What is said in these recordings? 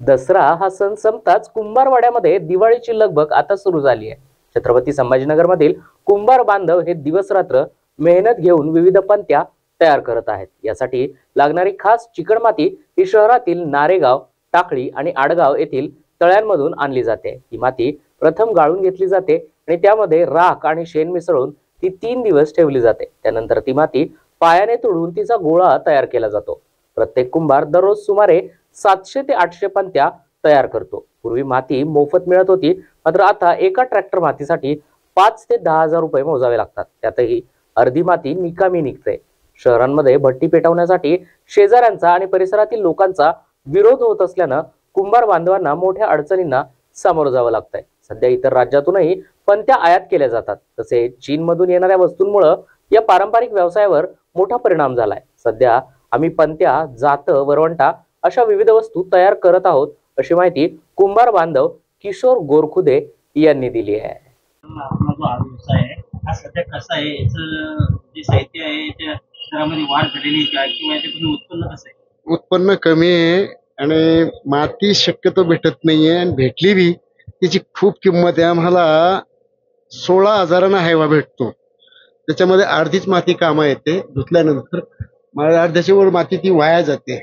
दसरा हा सण संपताच कुंभारवाड्यामध्ये दिवाळीची लगबग आता सुरू झाली आहे। छत्रपती संभाजीनगर मधील कुंभार बांधव हे दिवस रात्र मेहनत घेऊन विविध पंत्या तयार करत आहेत। यासाठी लागणारी खास चिकणमाती ही शहरातील नारेगाव, टाकळी आणि आडगाव येथील तळ्यांमधून आणली जाते। ही माती प्रथम गाळून घेतली जाते आणि त्यामध्ये राख आणि शेण मिसळून ती 3 दिवस ठेवली जाते। त्यानंतर ती माती पायाने तोडून तिचा गोळा तयार केला जातो। प्रत्येक कुंभार दररोज सुमारे 700 ते 800 पंत्या तयार करतो। पूर्वी माती मोफत मिळत होती, मात्र आता एका ट्रॅक्टर मातीसाठी 5 ते 10,000 रुपये मोजावे लागतात। त्यातही अर्धी माती निकामी निघते। शहरांमध्ये भट्टी पेटवण्यासाठी शेजाऱ्यांचा आणि परिसरातील लोकांचा विरोध होत असल्यानं कुंभार बांधवांना मोठ्या अडचणींना सामोरं जावं लागतंय। सध्या इतर राज्यातूनही पंत्या आयात केल्या जातात। तसेच चीनमधून येणाऱ्या वस्तूंमुळे या पारंपरिक व्यवसायावर मोठा परिणाम झालाय। सध्या आम्ही पंत्या, जात, वरवंटा अशा विविध वस्तू तयार करत आहोत, अशी माहिती कुंभार बांधव किशोर गोरखुदे यांनी दिली आहे। आपला जो हा व्यवसाय आहे हा सध्या कसा आहे, याचं जे साहित्य आहे त्या दरामध्ये वाढ झालेली का किंवा याच्यातून उत्पन्न कसं आहे? उत्पन्न कमी आहे आणि माती शक्यतो भेटत नाहीये, आणि भेटली बी त्याची खूप किंमत आहे। आम्हाला 16,000 हायवा भेटतो, त्याच्यामध्ये अर्धीच माती कामा येते। धुतल्यानंतर अर्ध्याच्या वर माती ती वाया जाते।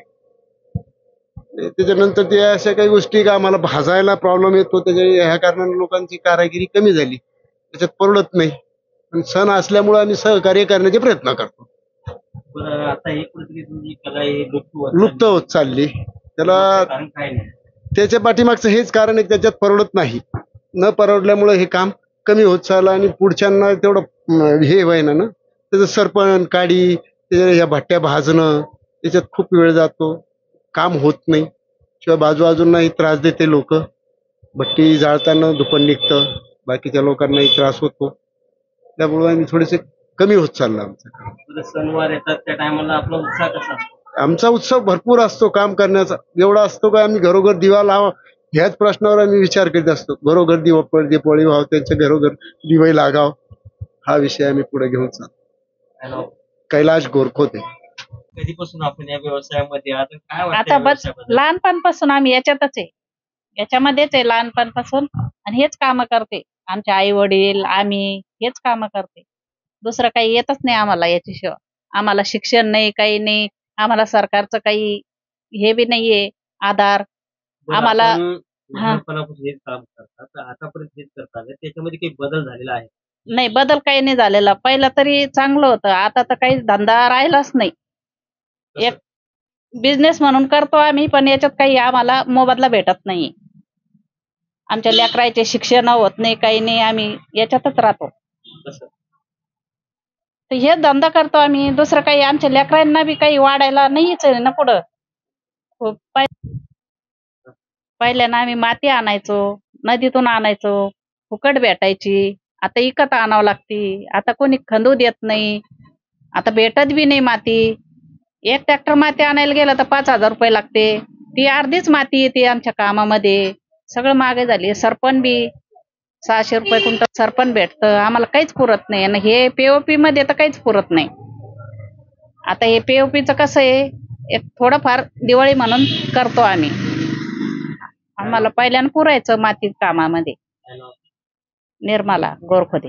त्याच्यानंतर ते अशा काही गोष्टी का आम्हाला भाजायला प्रॉब्लेम येतो, त्याच्या ह्या कारणाने लोकांची कारागिरी कमी झाली, त्याच्यात परवडत नाही। पण सण असल्यामुळे आम्ही सहकार्य करण्याचे प्रयत्न करतो। बरं, आता ही कुठेतरी तुमची कला ही लुप्त होत चालली, त्याला कारण काय नाही? त्याच्या पाठीमागचं हेच कारण आहे, त्याच्यात परवडत नाही। न परवडल्यामुळे हे काम कमी होत चाललं आणि पुढच्यांना तेवढं हे व्हायना ना, त्याचं सरपण काडी, त्याच्या ह्या भट्ट्या भाजणं, त्याच्यात खूप वेळ जातो, काम होत नाही। शिवाय बाजूबाजूंनाही त्रास देते लोक, भट्टी जाळताना धुपण निघतं, बाकीच्या लोकांनाही त्रास होतो। त्यामुळे आम्ही थोडेसे कमी होत चाललं आमचं काम। बरं, सणवार येतात त्या टायमाला आपला उत्साह कसा असतो? आमचा उत्सव भरपूर असतो काम करण्याचा। एवढा असतो का आम्ही घरोघर दिवा लावा ह्याच प्रश्नावर आम्ही विचार करीत असतो। घरोघर दिवाळी व्हावं, त्यांच्या घरोघर दिवे लागाव, हा विषय आम्ही पुढे घेऊन चालतो। कैलाश गोरखोदे। कधीपासून आपण या व्यवसायामध्ये आहात? काय वाटतं आता या बस व्यवसायाबद्दल? लहानपणापासून आम्ही याच्यातच आहे, याच्यामध्येच आहे लहानपणापासून, आणि हेच काम करते। आमचे आई वडील, आम्ही हेच काम करते। दुसरं काही येतच नाही आम्हाला याच्याशिवाय। आम्हाला शिक्षण नाही, काही नाही, आम्हाला सरकारचं काही हे बी नाहीये आधार बरं, आम्हाला। आपण हा, लहानपणापासून हेच काम करतात, तर आतापर्यंत हेच करतात, त्याच्यामध्ये काही बदल झालेला आहे? नाही बदल काही नाही झालेला। पहिलं तरी चांगलं होतं, आता तर काही धंदा राहिलाच नाही। एक बिझनेस म्हणून करतो आम्ही, पण याच्यात काही आम्हाला मोबदला भेटत नाही। आमच्या लेकराचे शिक्षण होत नाही, काही नाही, आम्ही याच्यातच राहतो। कसं? तर हे धंदा करतो आम्ही, दुसरं काही आमच्या लेकरांना बी काही वाढायला नाहीच आहे ना पुढं। पहिल्यानं आम्ही माती आणायचो, नदीतून आणायचो, फुकट भेटायची। आता इकत आणावं लागती, आता कोणी खंदू देत नाही, आता भेटत बी नाही माती। एक ट्रॅक्टर माती आणायला गेलं तर 5,000 रुपये लागते, ती अर्धीच माती येते आमच्या कामामध्ये। सगळं महागाई झाली। सरपण बी 600 रुपये क्विंटल सरपण भेटतं, आम्हाला काहीच पुरत नाही। आणि हे पीओपी मध्ये तर काहीच पुरत नाही। आता हे पीओपीचं कसं आहे, एक थोडंफार दिवाळी म्हणून करतो आम्ही, आम्हाला पहिल्यानं पुरायचं माती कामामध्ये। निर्मला गोरखोदे।